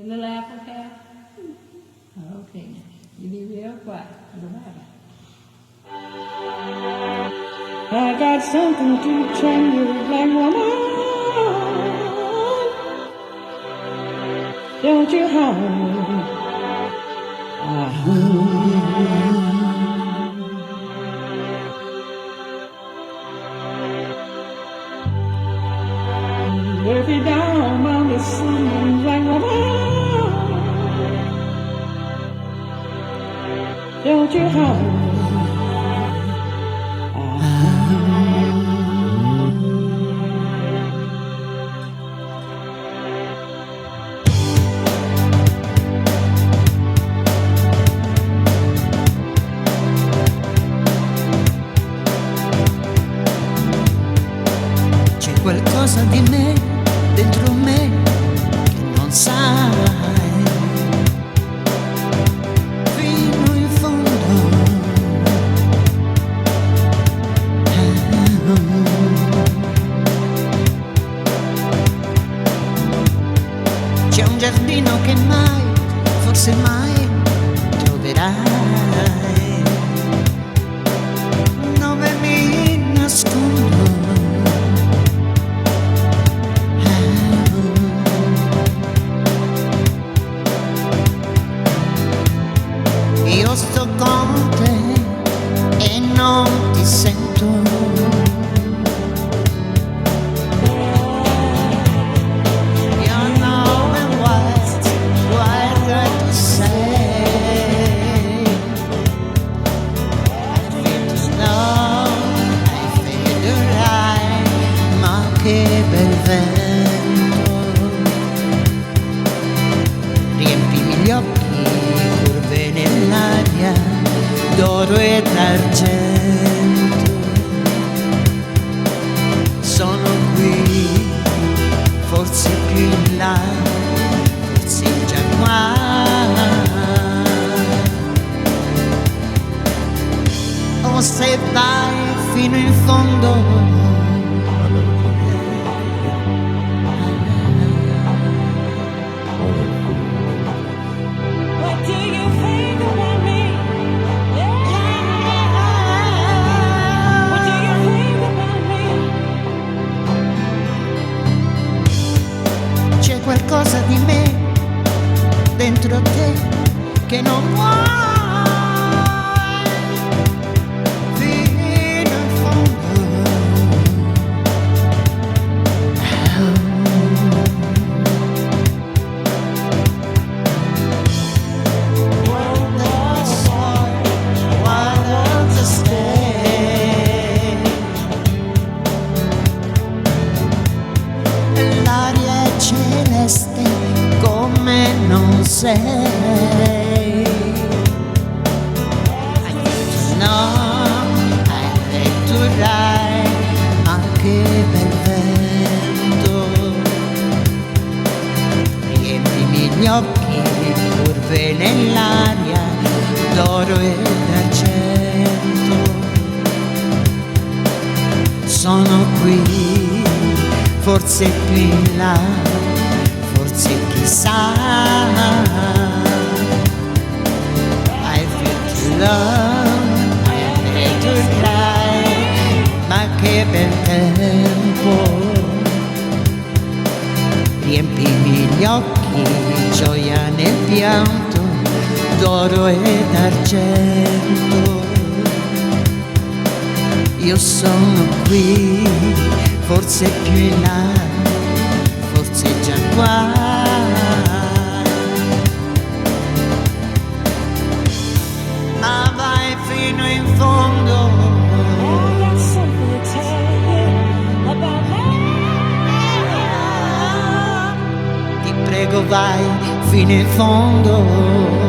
little apple cap? Okay, you be real quiet. I got something to tell you, black woman. Don't you holler. If you down on the sun, black woman, don't you holler. Qualcosa di me, dentro me, che non sai, fino in fondo. C'è un giardino che mai, forse mai, troverai, dove mi nascondo. Io sto con te e non ti sento. You're knowing what to say. I feel to know, I feel to right, ma che bel vento. Riempimi gli occhi, curve nell'aria d'oro ed argento. Sono qui, forse più in là, forse già qua. O se vai fino in fondo. Qualcosa di me dentro te che non vuoi fino in fondo. Why to stay? L'aria è celeste come non sei. I need to know, I need to ride, ma che bel vento. Riempimi gli occhi, curve nell'aria d'oro ed argento. Sono qui, forse più in là, forse chissà. I feel to love, I feel to cry, ma che bel tempo. Riempimi gli occhi, gioia nel pianto, d'oro ed argento. Io sono qui, forse più in là, forse già qua. Ma vai fino in fondo. Ti prego vai fino in fondo.